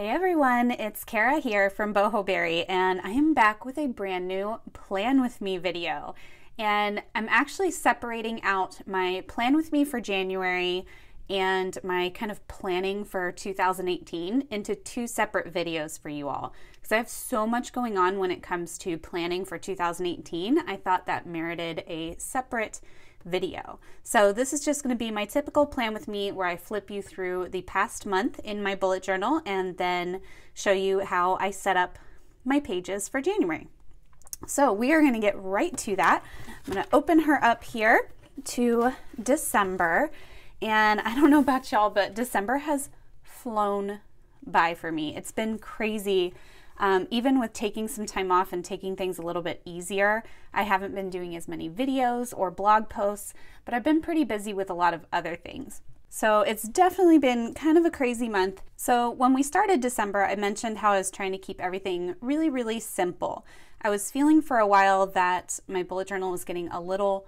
Hey everyone, it's Kara here from Boho and I am back with a brand new Plan With Me video. And I'm actually separating out my Plan With Me for January and my kind of planning for 2018 into two separate videos for you all. Because I have so much going on when it comes to planning for 2018, I thought that merited a separate video. So this is just going to be my typical Plan With Me where I flip you through the past month in my bullet journal and then show you how I set up my pages for January. So we are going to get right to that. I'm going to open her up here to December, and I don't know about y'all, but December has flown by for me. It's been crazy. Even with taking some time off and taking things a little bit easier, I haven't been doing as many videos or blog posts, but I've been pretty busy with a lot of other things. So it's definitely been kind of a crazy month. So when we started December, I mentioned how I was trying to keep everything really, really simple. I was feeling for a while that my bullet journal was getting a little,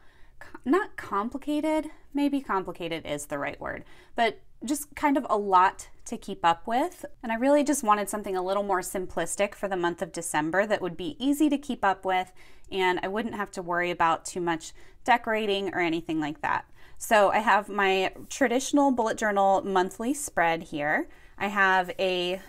not complicated, maybe complicated is the right word, but just kind of a lot to keep up with. And I really just wanted something a little more simplistic for the month of December that would be easy to keep up with, and I wouldn't have to worry about too much decorating or anything like that. So I have my traditional bullet journal monthly spread here. I have a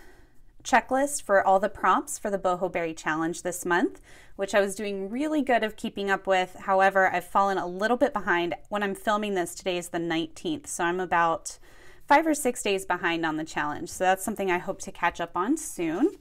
checklist for all the prompts for the Boho Berry Challenge this month, which I was doing really good of keeping up with. However, I've fallen a little bit behind. When I'm filming this, today is the 19th, so I'm about 5 or 6 days behind on the challenge. So that's something I hope to catch up on soon.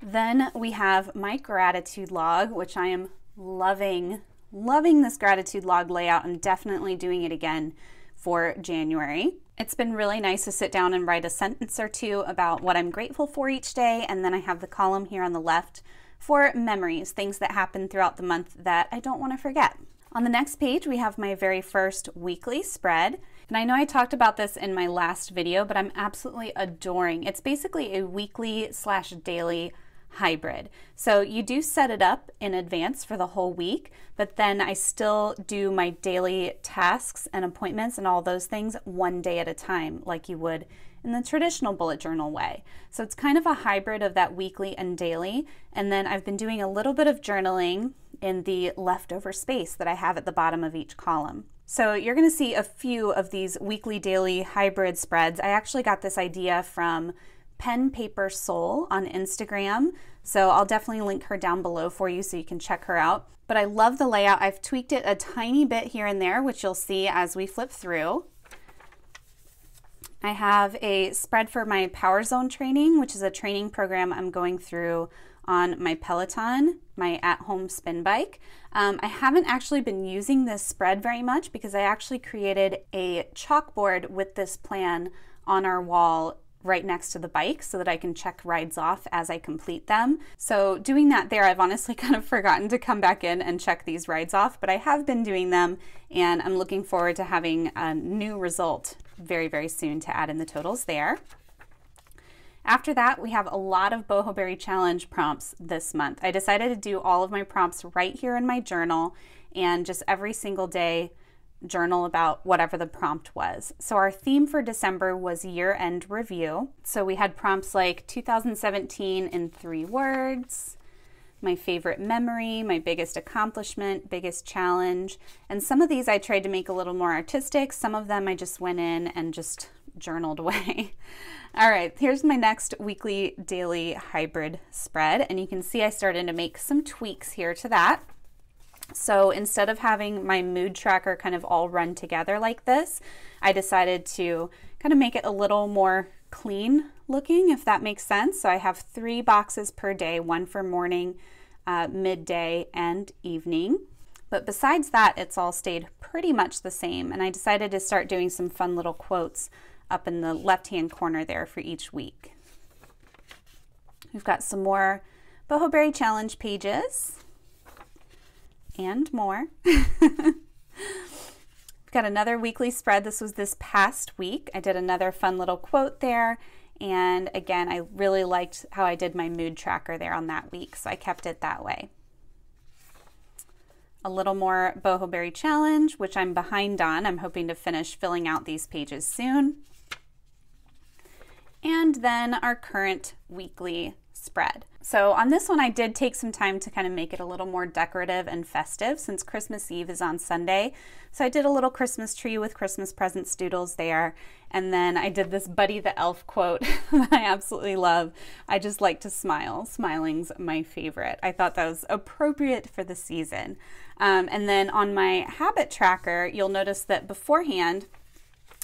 Then we have my gratitude log, which I am loving this gratitude log layout. I'm definitely doing it again for January. It's been really nice to sit down and write a sentence or two about what I'm grateful for each day. And then I have the column here on the left for memories, things that happen throughout the month that I don't want to forget. On the next page, we have my very first weekly spread. And I know I talked about this in my last video, but I'm absolutely adoring. It's basically a weekly/daily hybrid. So you do set it up in advance for the whole week, but then I still do my daily tasks and appointments and all those things one day at a time, like you would in the traditional bullet journal way. So it's kind of a hybrid of that weekly and daily. And then I've been doing a little bit of journaling in the leftover space that I have at the bottom of each column. So you're going to see a few of these weekly, daily hybrid spreads. I actually got this idea from Pen Paper Soul on Instagram. So I'll definitely link her down below for you so you can check her out. But I love the layout. I've tweaked it a tiny bit here and there, which you'll see as we flip through. I have a spread for my Power Zone training, which is a training program I'm going through on my Peloton, my at-home spin bike. I haven't actually been using this spread very much because I actually created a chalkboard with this plan on our wall right next to the bike so that I can check rides off as I complete them. So doing that there, I've honestly kind of forgotten to come back in and check these rides off, but I have been doing them, and I'm looking forward to having a new result very, very soon to add in the totals there. After that, we have a lot of Boho Berry Challenge prompts this month. I decided to do all of my prompts right here in my journal, and just every single day journal about whatever the prompt was. So our theme for December was year-end review. So we had prompts like 2017 in 3 words, my favorite memory, my biggest accomplishment, biggest challenge. And some of these I tried to make a little more artistic. Some of them I just went in and just journaled away. All right, here's my next weekly daily hybrid spread. And you can see I started to make some tweaks here to that. So instead of having my mood tracker kind of all run together like this, I decided to kind of make it a little more clean looking, if that makes sense. So I have 3 boxes per day, one for morning, midday, and evening. But besides that, it's all stayed pretty much the same. And I decided to start doing some fun little quotes up in the left-hand corner there for each week. We've got some more Boho Berry Challenge pages and more. We've got another weekly spread. This was this past week. I did another fun little quote there. And again, I really liked how I did my mood tracker there on that week, so I kept it that way. A little more Boho Berry Challenge, which I'm behind on. I'm hoping to finish filling out these pages soon. and then our current weekly spread. So on this one, I did take some time to kind of make it a little more decorative and festive since Christmas Eve is on Sunday. So I did a little Christmas tree with Christmas presents doodles there. And then I did this Buddy the Elf quote that I absolutely love. I just like to smile. Smiling's my favorite. I thought that was appropriate for the season. And then on my habit tracker, you'll notice that beforehand,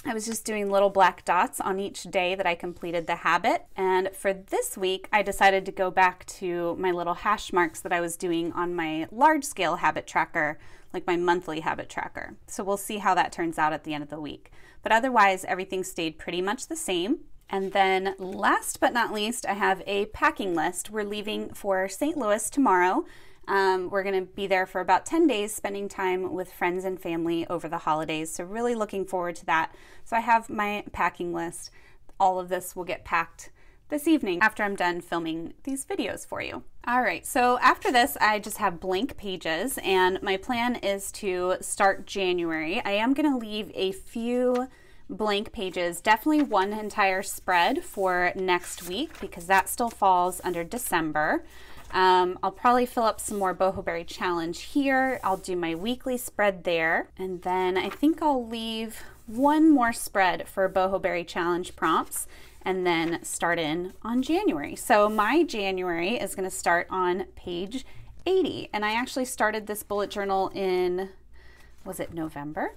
I was just doing little black dots on each day that I completed the habit. And for this week, I decided to go back to my little hash marks that I was doing on my large scale habit tracker, like my monthly habit tracker. So we'll see how that turns out at the end of the week. But otherwise, everything stayed pretty much the same. And then last but not least, I have a packing list. We're leaving for St. Louis tomorrow. We're going to be there for about 10 days, spending time with friends and family over the holidays. So really looking forward to that. So I have my packing list. All of this will get packed this evening after I'm done filming these videos for you. All right, so after this, I just have blank pages, and my plan is to start January. I am going to leave a few blank pages, definitely one entire spread for next week because that still falls under December. I'll probably fill up some more Boho Berry Challenge here. I'll do my weekly spread there. And then I think I'll leave one more spread for Boho Berry Challenge prompts and then start in on January. So my January is going to start on page 80. And I actually started this bullet journal in, was it November?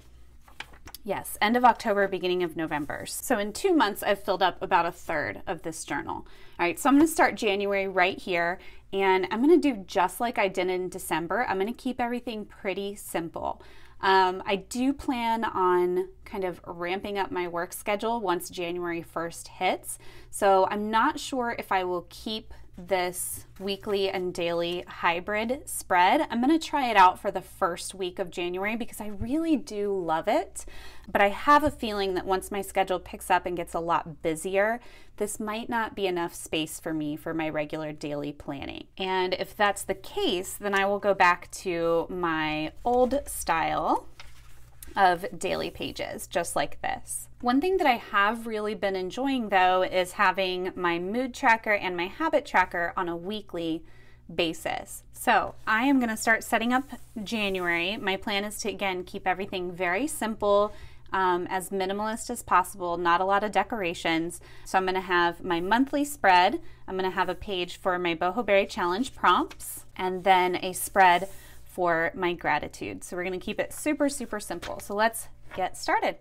Yes, end of October, beginning of November. So in 2 months, I've filled up about a third of this journal. All right, so I'm going to start January right here, and I'm going to do just like I did in December. I'm going to keep everything pretty simple. I do plan on kind of ramping up my work schedule once January 1st hits. So I'm not sure if I will keep this weekly and daily hybrid spread. I'm going to try it out for the first week of January because I really do love it. But I have a feeling that once my schedule picks up and gets a lot busier, this might not be enough space for me for my regular daily planning. And if that's the case, then I will go back to my old style of daily pages, just like this. One thing that I have really been enjoying though is having my mood tracker and my habit tracker on a weekly basis. So I am going to start setting up January. My plan is to, again, keep everything very simple, as minimalist as possible, not a lot of decorations. So I'm going to have my monthly spread. I'm going to have a page for my Boho Berry Challenge prompts, and then a spread for my gratitude. So we're going to keep it super, super simple. So let's get started.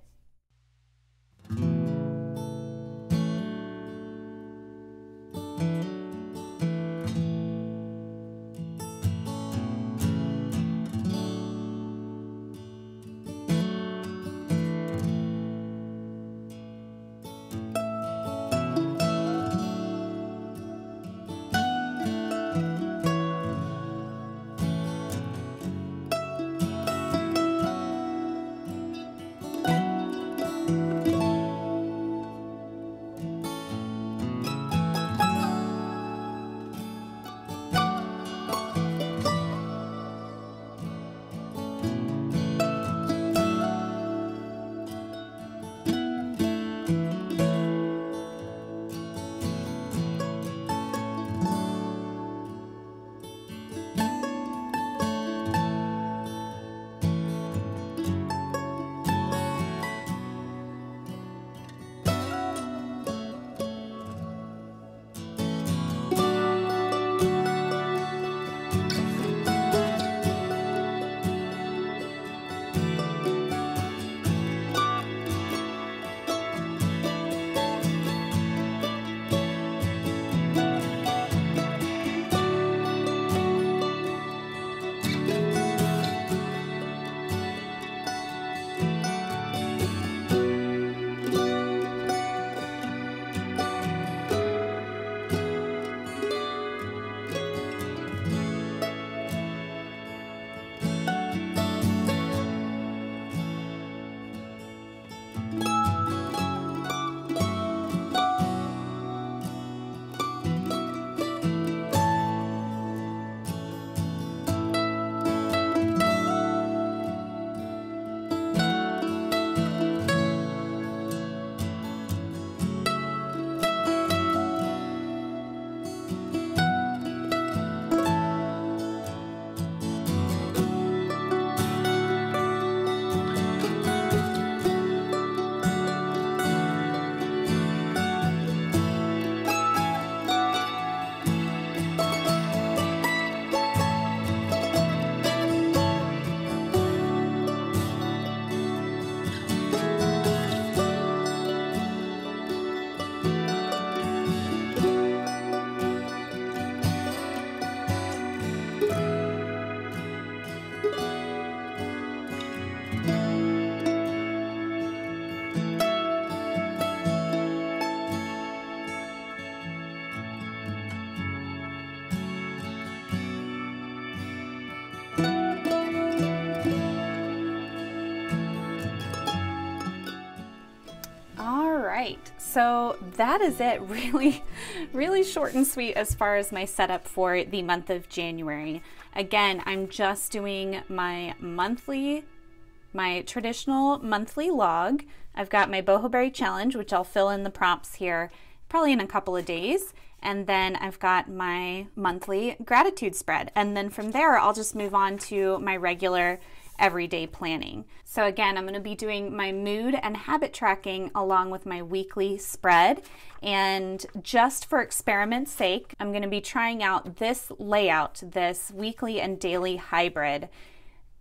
right, so that is it. Really short and sweet as far as my setup for the month of January. Again, I'm just doing my traditional monthly log. I've got my Boho Berry challenge, which I'll fill in the prompts here probably in a couple of days. And then I've got my monthly gratitude spread. And then from there, I'll just move on to my regular everyday planning. So again, I'm going to be doing my mood and habit tracking along with my weekly spread. And just for experiment's sake, I'm going to be trying out this layout, this weekly and daily hybrid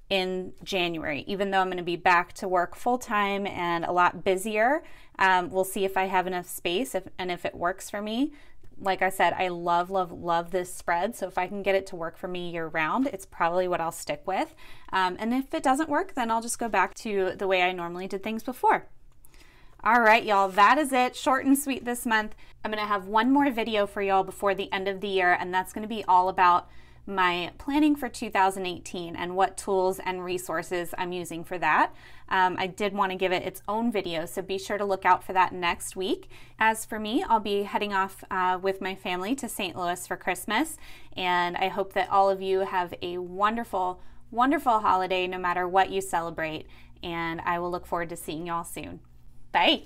in January, even though I'm going to be back to work full-time and a lot busier. We'll see if I have enough space and if it works for me. Like I said, I love this spread. So if I can get it to work for me year round, it's probably what I'll stick with. And if it doesn't work, then I'll just go back to the way I normally did things before. All right, y'all, that is it. Short and sweet this month. I'm going to have one more video for y'all before the end of the year, and that's going to be all about my planning for 2018 and what tools and resources I'm using for that. I did want to give it its own video, so be sure to look out for that next week. As for me, I'll be heading off with my family to St. Louis for Christmas, and I hope that all of you have a wonderful holiday no matter what you celebrate, and I will look forward to seeing y'all soon. Bye!